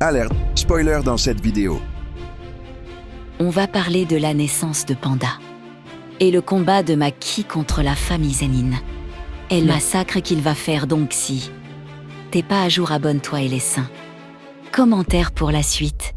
Alerte, spoiler dans cette vidéo. On va parler de la naissance de Panda et le combat de Maki contre la famille Zenin. Et le massacre qu'il va faire donc si t'es pas à jour, abonne-toi et les saints. Commentaire pour la suite.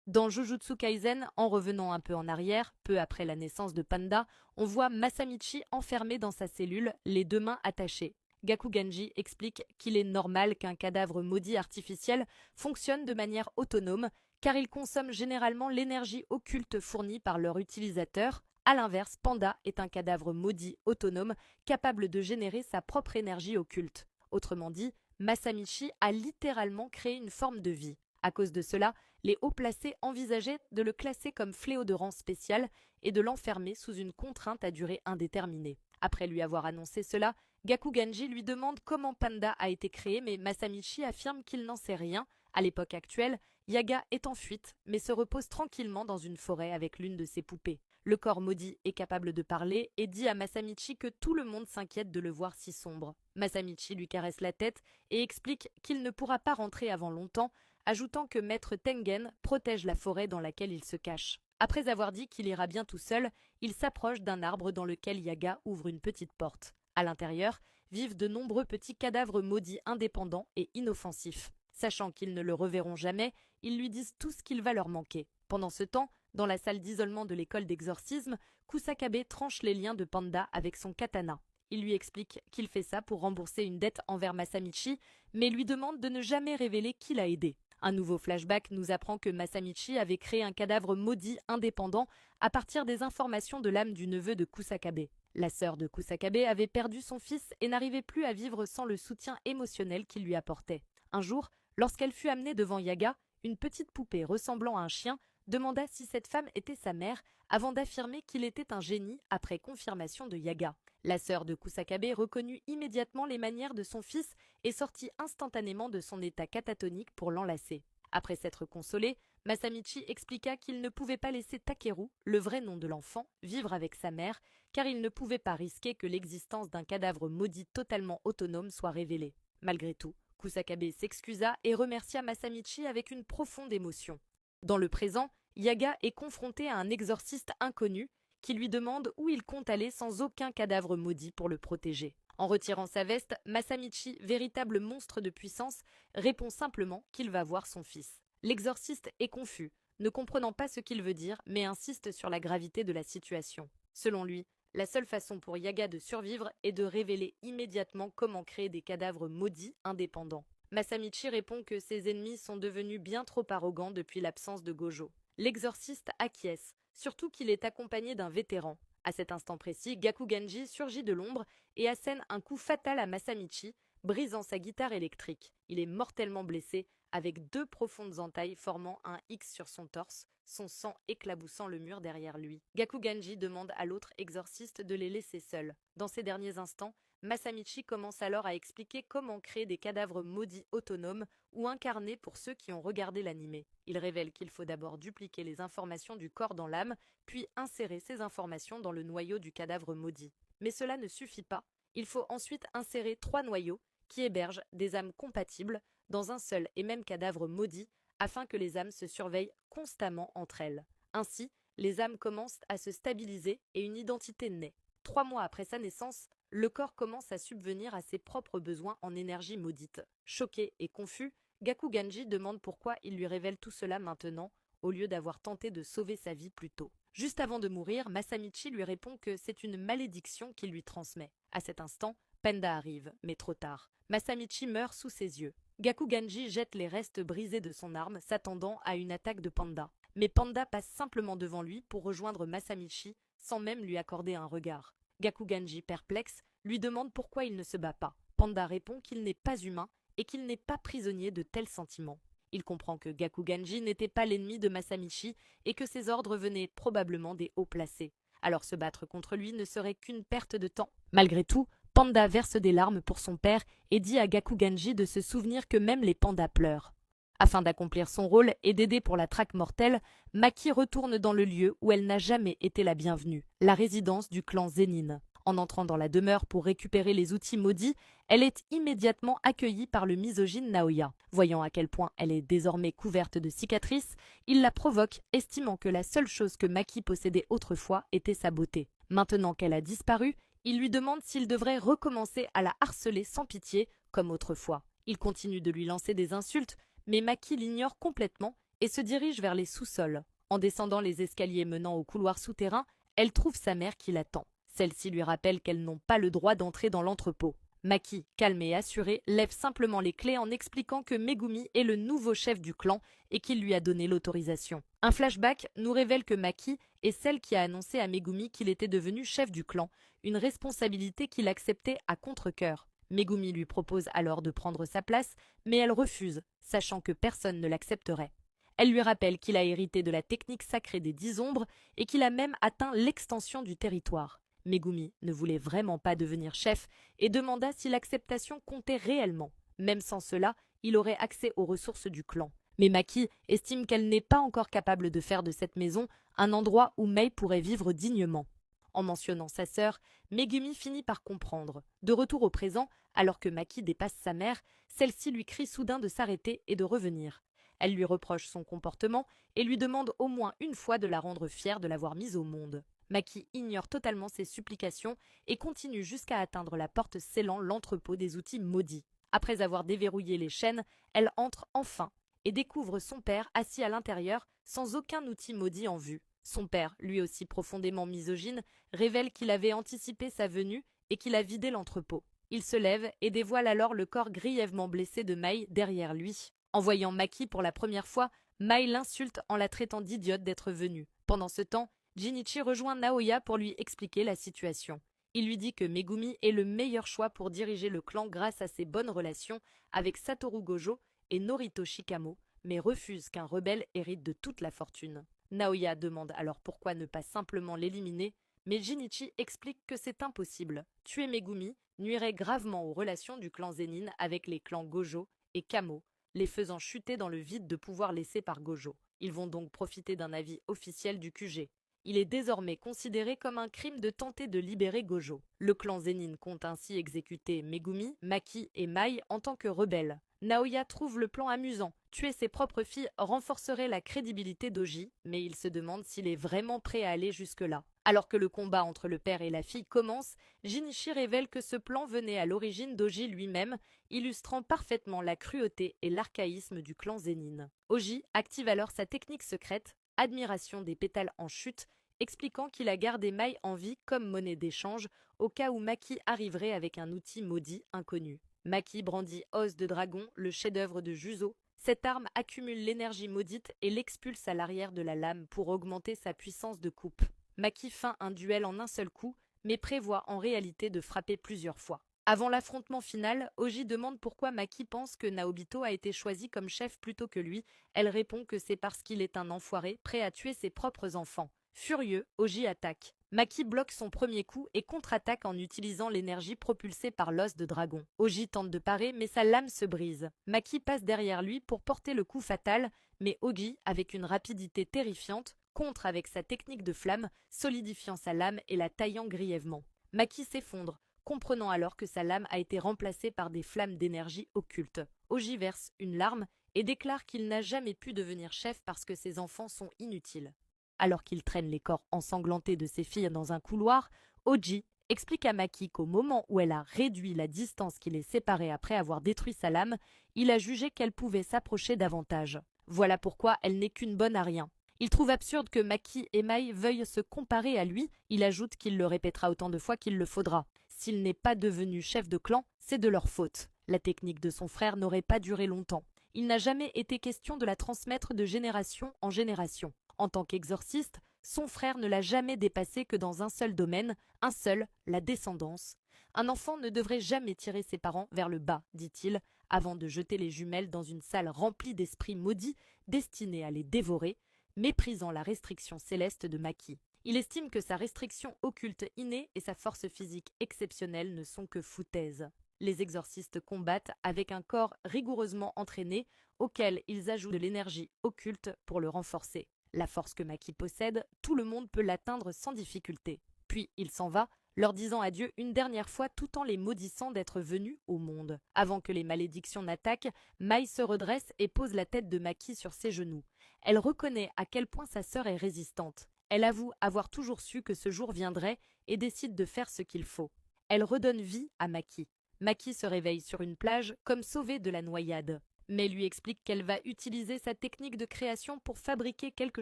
Dans Jujutsu Kaisen, en revenant un peu en arrière, peu après la naissance de Panda, on voit Masamichi enfermé dans sa cellule, les deux mains attachées. Gakuganji explique qu'il est normal qu'un cadavre maudit artificiel fonctionne de manière autonome, car il consomme généralement l'énergie occulte fournie par leur utilisateur. A l'inverse, Panda est un cadavre maudit autonome, capable de générer sa propre énergie occulte. Autrement dit, Masamichi a littéralement créé une forme de vie. À cause de cela, les hauts placés envisageaient de le classer comme fléau de rang spécial et de l'enfermer sous une contrainte à durée indéterminée. Après lui avoir annoncé cela, Gakuganji lui demande comment Panda a été créé, mais Masamichi affirme qu'il n'en sait rien. À l'époque actuelle, Yaga est en fuite, mais se repose tranquillement dans une forêt avec l'une de ses poupées. Le corps maudit est capable de parler et dit à Masamichi que tout le monde s'inquiète de le voir si sombre. Masamichi lui caresse la tête et explique qu'il ne pourra pas rentrer avant longtemps, ajoutant que Maître Tengen protège la forêt dans laquelle il se cache. Après avoir dit qu'il ira bien tout seul, il s'approche d'un arbre dans lequel Yaga ouvre une petite porte. À l'intérieur vivent de nombreux petits cadavres maudits indépendants et inoffensifs. Sachant qu'ils ne le reverront jamais, ils lui disent tout ce qu'il va leur manquer. Pendant ce temps, dans la salle d'isolement de l'école d'exorcisme, Kusakabe tranche les liens de Panda avec son katana. Il lui explique qu'il fait ça pour rembourser une dette envers Masamichi, mais lui demande de ne jamais révéler qui l'a aidé. Un nouveau flashback nous apprend que Masamichi avait créé un cadavre maudit indépendant à partir des informations de l'âme du neveu de Kusakabe. La sœur de Kusakabe avait perdu son fils et n'arrivait plus à vivre sans le soutien émotionnel qu'il lui apportait. Un jour, lorsqu'elle fut amenée devant Yaga, une petite poupée ressemblant à un chien demanda si cette femme était sa mère avant d'affirmer qu'il était un génie après confirmation de Yaga. La sœur de Kusakabe reconnut immédiatement les manières de son fils et sortit instantanément de son état catatonique pour l'enlacer. Après s'être consolé, Masamichi expliqua qu'il ne pouvait pas laisser Takeru, le vrai nom de l'enfant, vivre avec sa mère, car il ne pouvait pas risquer que l'existence d'un cadavre maudit totalement autonome soit révélée. Malgré tout, Kusakabe s'excusa et remercia Masamichi avec une profonde émotion. Dans le présent, Yaga est confronté à un exorciste inconnu qui lui demande où il compte aller sans aucun cadavre maudit pour le protéger. En retirant sa veste, Masamichi, véritable monstre de puissance, répond simplement qu'il va voir son fils. L'exorciste est confus, ne comprenant pas ce qu'il veut dire, mais insiste sur la gravité de la situation. Selon lui, la seule façon pour Yaga de survivre est de révéler immédiatement comment créer des cadavres maudits indépendants. Masamichi répond que ses ennemis sont devenus bien trop arrogants depuis l'absence de Gojo. L'exorciste acquiesce, surtout qu'il est accompagné d'un vétéran. À cet instant précis, Gakuganji surgit de l'ombre et assène un coup fatal à Masamichi, brisant sa guitare électrique. Il est mortellement blessé, avec 2 profondes entailles formant un X sur son torse, son sang éclaboussant le mur derrière lui. Gakuganji demande à l'autre exorciste de les laisser seuls. Dans ces derniers instants, Masamichi commence alors à expliquer comment créer des cadavres maudits autonomes ou incarnés pour ceux qui ont regardé l'animé. Il révèle qu'il faut d'abord dupliquer les informations du corps dans l'âme, puis insérer ces informations dans le noyau du cadavre maudit. Mais cela ne suffit pas. Il faut ensuite insérer 3 noyaux qui hébergent des âmes compatibles dans un seul et même cadavre maudit afin que les âmes se surveillent constamment entre elles. Ainsi, les âmes commencent à se stabiliser et une identité naît. 3 mois après sa naissance, le corps commence à subvenir à ses propres besoins en énergie maudite. Choqué et confus, Gakuganji demande pourquoi il lui révèle tout cela maintenant, au lieu d'avoir tenté de sauver sa vie plus tôt. Juste avant de mourir, Masamichi lui répond que c'est une malédiction qu'il lui transmet. À cet instant, Panda arrive, mais trop tard. Masamichi meurt sous ses yeux. Gakuganji jette les restes brisés de son arme, s'attendant à une attaque de Panda. Mais Panda passe simplement devant lui pour rejoindre Masamichi, sans même lui accorder un regard. Gakuganji, perplexe, lui demande pourquoi il ne se bat pas. Panda répond qu'il n'est pas humain et qu'il n'est pas prisonnier de tels sentiments. Il comprend que Gakuganji n'était pas l'ennemi de Masamichi et que ses ordres venaient probablement des hauts placés. Alors se battre contre lui ne serait qu'une perte de temps. Malgré tout, Panda verse des larmes pour son père et dit à Gakuganji de se souvenir que même les pandas pleurent. Afin d'accomplir son rôle et d'aider pour la traque mortelle, Maki retourne dans le lieu où elle n'a jamais été la bienvenue, la résidence du clan Zenin. En entrant dans la demeure pour récupérer les outils maudits, elle est immédiatement accueillie par le misogyne Naoya. Voyant à quel point elle est désormais couverte de cicatrices, il la provoque, estimant que la seule chose que Maki possédait autrefois était sa beauté. Maintenant qu'elle a disparu, il lui demande s'il devrait recommencer à la harceler sans pitié, comme autrefois. Il continue de lui lancer des insultes, mais Maki l'ignore complètement et se dirige vers les sous-sols. En descendant les escaliers menant au couloir souterrain, elle trouve sa mère qui l'attend. Celle-ci lui rappelle qu'elles n'ont pas le droit d'entrer dans l'entrepôt. Maki, calme et assurée, lève simplement les clés en expliquant que Megumi est le nouveau chef du clan et qu'il lui a donné l'autorisation. Un flashback nous révèle que Maki est celle qui a annoncé à Megumi qu'il était devenu chef du clan, une responsabilité qu'il acceptait à contre-cœur. Megumi lui propose alors de prendre sa place, mais elle refuse, sachant que personne ne l'accepterait. Elle lui rappelle qu'il a hérité de la technique sacrée des 10 ombres et qu'il a même atteint l'extension du territoire. Megumi ne voulait vraiment pas devenir chef et demanda si l'acceptation comptait réellement. Même sans cela, il aurait accès aux ressources du clan. Mais Maki estime qu'elle n'est pas encore capable de faire de cette maison un endroit où Mei pourrait vivre dignement. En mentionnant sa sœur, Megumi finit par comprendre. De retour au présent, alors que Maki dépasse sa mère, celle-ci lui crie soudain de s'arrêter et de revenir. Elle lui reproche son comportement et lui demande au moins une fois de la rendre fière de l'avoir mise au monde. Maki ignore totalement ses supplications et continue jusqu'à atteindre la porte scellant l'entrepôt des outils maudits. Après avoir déverrouillé les chaînes, elle entre enfin et découvre son père assis à l'intérieur sans aucun outil maudit en vue. Son père, lui aussi profondément misogyne, révèle qu'il avait anticipé sa venue et qu'il a vidé l'entrepôt. Il se lève et dévoile alors le corps grièvement blessé de Mai derrière lui. En voyant Maki pour la première fois, Mai l'insulte en la traitant d'idiote d'être venue. Pendant ce temps, Jinichi rejoint Naoya pour lui expliquer la situation. Il lui dit que Megumi est le meilleur choix pour diriger le clan grâce à ses bonnes relations avec Satoru Gojo et Norito Shikamo, mais refuse qu'un rebelle hérite de toute la fortune. Naoya demande alors pourquoi ne pas simplement l'éliminer, mais Jinichi explique que c'est impossible. Tuer Megumi nuirait gravement aux relations du clan Zenin avec les clans Gojo et Kamo, les faisant chuter dans le vide de pouvoir laissé par Gojo. Ils vont donc profiter d'un avis officiel du QG. Il est désormais considéré comme un crime de tenter de libérer Gojo. Le clan Zenin compte ainsi exécuter Megumi, Maki et Mai en tant que rebelles. Naoya trouve le plan amusant. Tuer ses propres filles renforcerait la crédibilité d'Oji, mais il se demande s'il est vraiment prêt à aller jusque-là. Alors que le combat entre le père et la fille commence, Jinichi révèle que ce plan venait à l'origine d'Oji lui-même, illustrant parfaitement la cruauté et l'archaïsme du clan Zenin. Oji active alors sa technique secrète, admiration des pétales en chute, expliquant qu'il a gardé Mai en vie comme monnaie d'échange au cas où Maki arriverait avec un outil maudit inconnu. Maki brandit Os de Dragon, le chef-d'œuvre de Juzo. Cette arme accumule l'énergie maudite et l'expulse à l'arrière de la lame pour augmenter sa puissance de coupe. Maki feint un duel en un seul coup, mais prévoit en réalité de frapper plusieurs fois. Avant l'affrontement final, Oji demande pourquoi Maki pense que Naobito a été choisi comme chef plutôt que lui. Elle répond que c'est parce qu'il est un enfoiré, prêt à tuer ses propres enfants. Furieux, Oji attaque. Maki bloque son premier coup et contre-attaque en utilisant l'énergie propulsée par l'os de dragon. Oji tente de parer, mais sa lame se brise. Maki passe derrière lui pour porter le coup fatal, mais Oji, avec une rapidité terrifiante, contre avec sa technique de flamme, solidifiant sa lame et la taillant grièvement. Maki s'effondre, comprenant alors que sa lame a été remplacée par des flammes d'énergie occulte. Oji verse une larme et déclare qu'il n'a jamais pu devenir chef parce que ses enfants sont inutiles. Alors qu'il traîne les corps ensanglantés de ses filles dans un couloir, Oji explique à Maki qu'au moment où elle a réduit la distance qui les séparait après avoir détruit sa lame, il a jugé qu'elle pouvait s'approcher davantage. Voilà pourquoi elle n'est qu'une bonne à rien. Il trouve absurde que Maki et Mai veuillent se comparer à lui. Il ajoute qu'il le répétera autant de fois qu'il le faudra. S'il n'est pas devenu chef de clan, c'est de leur faute. La technique de son frère n'aurait pas duré longtemps. Il n'a jamais été question de la transmettre de génération en génération. En tant qu'exorciste, son frère ne l'a jamais dépassé que dans un seul domaine, un seul, la descendance. Un enfant ne devrait jamais tirer ses parents vers le bas, dit-il, avant de jeter les jumelles dans une salle remplie d'esprits maudits destinés à les dévorer, méprisant la restriction céleste de Maki. Il estime que sa restriction occulte innée et sa force physique exceptionnelle ne sont que foutaises. Les exorcistes combattent avec un corps rigoureusement entraîné auquel ils ajoutent de l'énergie occulte pour le renforcer. La force que Maki possède, tout le monde peut l'atteindre sans difficulté. Puis il s'en va, leur disant adieu une dernière fois tout en les maudissant d'être venus au monde. Avant que les malédictions n'attaquent, Mai se redresse et pose la tête de Maki sur ses genoux. Elle reconnaît à quel point sa sœur est résistante. Elle avoue avoir toujours su que ce jour viendrait et décide de faire ce qu'il faut. Elle redonne vie à Maki. Maki se réveille sur une plage comme sauvée de la noyade. Mais lui explique qu'elle va utiliser sa technique de création pour fabriquer quelque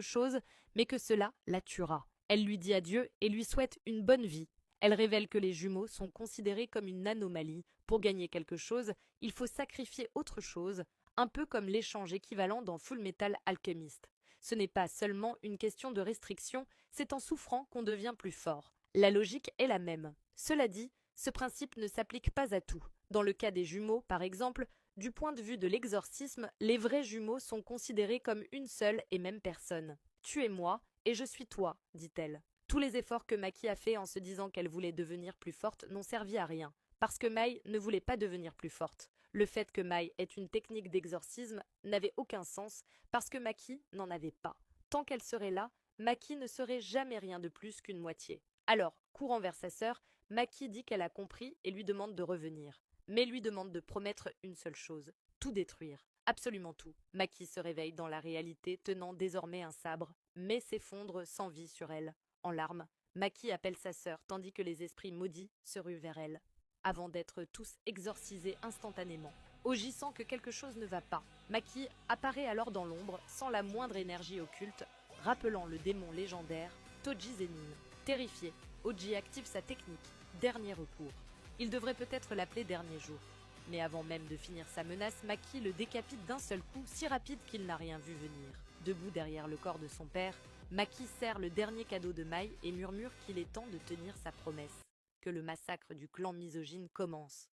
chose, mais que cela la tuera. Elle lui dit adieu et lui souhaite une bonne vie. Elle révèle que les jumeaux sont considérés comme une anomalie. Pour gagner quelque chose, il faut sacrifier autre chose, un peu comme l'échange équivalent dans Fullmetal Alchemist. Ce n'est pas seulement une question de restriction, c'est en souffrant qu'on devient plus fort. La logique est la même. Cela dit, ce principe ne s'applique pas à tout. Dans le cas des jumeaux, par exemple, du point de vue de l'exorcisme, les vrais jumeaux sont considérés comme une seule et même personne. « Tu es moi, et je suis toi », dit-elle. Tous les efforts que Maki a fait en se disant qu'elle voulait devenir plus forte n'ont servi à rien, parce que Mai ne voulait pas devenir plus forte. Le fait que Mai ait une technique d'exorcisme n'avait aucun sens, parce que Maki n'en avait pas. Tant qu'elle serait là, Maki ne serait jamais rien de plus qu'une moitié. Alors, courant vers sa sœur, Maki dit qu'elle a compris et lui demande de revenir. Mais lui demande de promettre une seule chose, tout détruire, absolument tout. Maki se réveille dans la réalité tenant désormais un sabre, mais s'effondre sans vie sur elle. En larmes, Maki appelle sa sœur tandis que les esprits maudits se ruent vers elle, avant d'être tous exorcisés instantanément. Oji sent que quelque chose ne va pas. Maki apparaît alors dans l'ombre, sans la moindre énergie occulte, rappelant le démon légendaire Toji Zenin. Terrifié, Oji active sa technique, dernier recours. Il devrait peut-être l'appeler dernier jour. Mais avant même de finir sa menace, Maki le décapite d'un seul coup, si rapide qu'il n'a rien vu venir. Debout derrière le corps de son père, Maki serre le dernier cadeau de Mai et murmure qu'il est temps de tenir sa promesse, que le massacre du clan misogyne commence.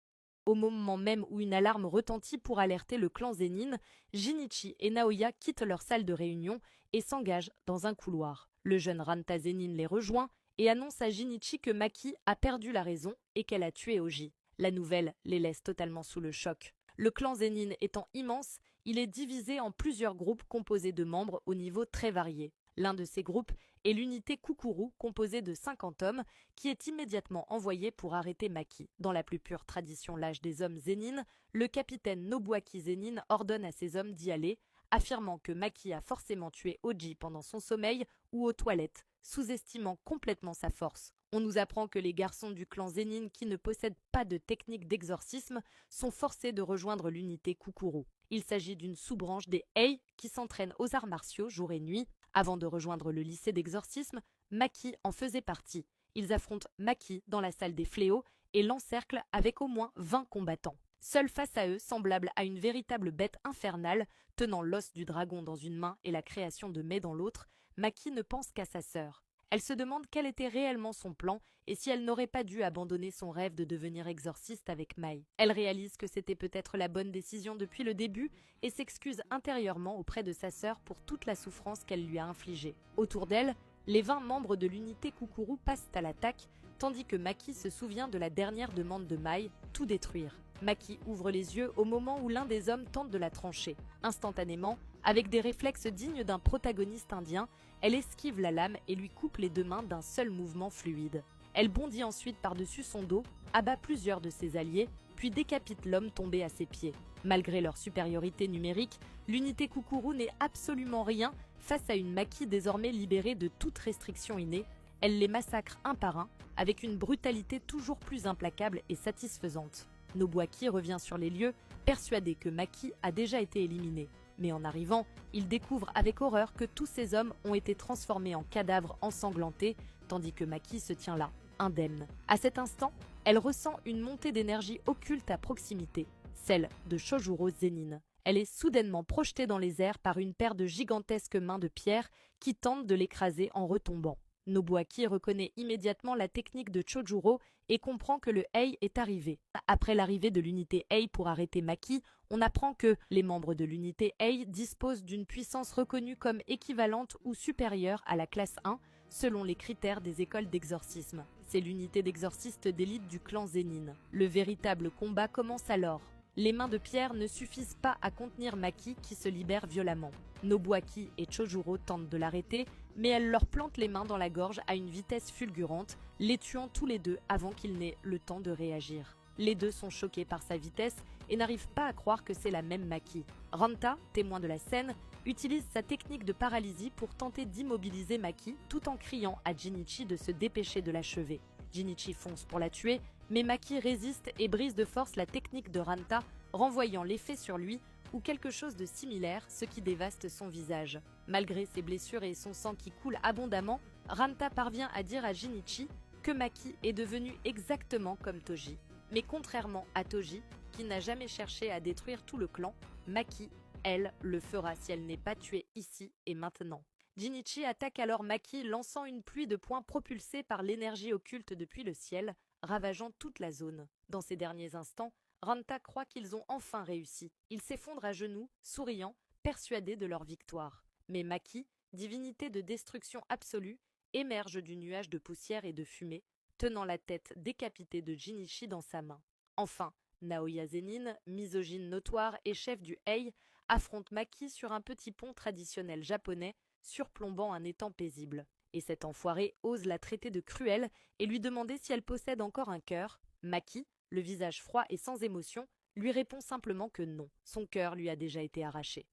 Au moment même où une alarme retentit pour alerter le clan Zenin, Jinichi et Naoya quittent leur salle de réunion et s'engagent dans un couloir. Le jeune Ranta Zenin les rejoint et annonce à Jinichi que Maki a perdu la raison et qu'elle a tué Oji. La nouvelle les laisse totalement sous le choc. Le clan Zenin étant immense, il est divisé en plusieurs groupes composés de membres au niveau très varié. L'un de ces groupes est l'unité Kukuru, composée de 50 hommes, qui est immédiatement envoyée pour arrêter Maki. Dans la plus pure tradition l'âge des hommes Zenin, le capitaine Nobuaki Zenin ordonne à ses hommes d'y aller, affirmant que Maki a forcément tué Oji pendant son sommeil ou aux toilettes, sous-estimant complètement sa force. On nous apprend que les garçons du clan Zenin qui ne possèdent pas de technique d'exorcisme sont forcés de rejoindre l'unité Kukuru. Il s'agit d'une sous-branche des Ei qui s'entraînent aux arts martiaux jour et nuit. Avant de rejoindre le lycée d'exorcisme, Maki en faisait partie. Ils affrontent Maki dans la salle des fléaux et l'encerclent avec au moins 20 combattants. Seul face à eux, semblable à une véritable bête infernale, tenant l'os du dragon dans une main et la création de Mai dans l'autre, Maki ne pense qu'à sa sœur. Elle se demande quel était réellement son plan et si elle n'aurait pas dû abandonner son rêve de devenir exorciste avec Mai. Elle réalise que c'était peut-être la bonne décision depuis le début et s'excuse intérieurement auprès de sa sœur pour toute la souffrance qu'elle lui a infligée. Autour d'elle, les 20 membres de l'unité Kukuru passent à l'attaque, tandis que Maki se souvient de la dernière demande de Mai, tout détruire. Maki ouvre les yeux au moment où l'un des hommes tente de la trancher. Instantanément, avec des réflexes dignes d'un protagoniste indien, elle esquive la lame et lui coupe les deux mains d'un seul mouvement fluide. Elle bondit ensuite par-dessus son dos, abat plusieurs de ses alliés, puis décapite l'homme tombé à ses pieds. Malgré leur supériorité numérique, l'unité Kukuru n'est absolument rien face à une Maki désormais libérée de toute restriction innée. Elle les massacre un par un, avec une brutalité toujours plus implacable et satisfaisante. Nobuaki revient sur les lieux, persuadé que Maki a déjà été éliminé. Mais en arrivant, il découvre avec horreur que tous ces hommes ont été transformés en cadavres ensanglantés, tandis que Maki se tient là, indemne. À cet instant, elle ressent une montée d'énergie occulte à proximité, celle de Chojuro Zenin. Elle est soudainement projetée dans les airs par une paire de gigantesques mains de pierre qui tentent de l'écraser en retombant. Nobuaki reconnaît immédiatement la technique de Chojuro et comprend que le Ei est arrivé. Après l'arrivée de l'unité Ei pour arrêter Maki, on apprend que les membres de l'unité Ei disposent d'une puissance reconnue comme équivalente ou supérieure à la classe 1, selon les critères des écoles d'exorcisme. C'est l'unité d'exorcistes d'élite du clan Zenin. Le véritable combat commence alors. Les mains de Pierre ne suffisent pas à contenir Maki qui se libère violemment. Nobuaki et Chojuro tentent de l'arrêter, mais elle leur plante les mains dans la gorge à une vitesse fulgurante, les tuant tous les deux avant qu'ils n'aient le temps de réagir. Les deux sont choqués par sa vitesse et n'arrivent pas à croire que c'est la même Maki. Ranta, témoin de la scène, utilise sa technique de paralysie pour tenter d'immobiliser Maki tout en criant à Jinichi de se dépêcher de l'achever. Jinichi fonce pour la tuer, mais Maki résiste et brise de force la technique de Ranta, renvoyant l'effet sur lui ou quelque chose de similaire, ce qui dévaste son visage. Malgré ses blessures et son sang qui coule abondamment, Ranta parvient à dire à Jinichi que Maki est devenu exactement comme Toji. Mais contrairement à Toji, qui n'a jamais cherché à détruire tout le clan, Maki, elle, le fera si elle n'est pas tuée ici et maintenant. Jinichi attaque alors Maki, lançant une pluie de poings propulsés par l'énergie occulte depuis le ciel, ravageant toute la zone. Dans ces derniers instants, Ranta croit qu'ils ont enfin réussi. Ils s'effondrent à genoux, souriant, persuadés de leur victoire. Mais Maki, divinité de destruction absolue, émerge du nuage de poussière et de fumée, tenant la tête décapitée de Jinichi dans sa main. Enfin, Naoya Zenin, misogyne notoire et chef du Hei, affronte Maki sur un petit pont traditionnel japonais, surplombant un étang paisible. Et cet enfoiré ose la traiter de cruelle et lui demander si elle possède encore un cœur. Maki, le visage froid et sans émotion, lui répond simplement que non, son cœur lui a déjà été arraché.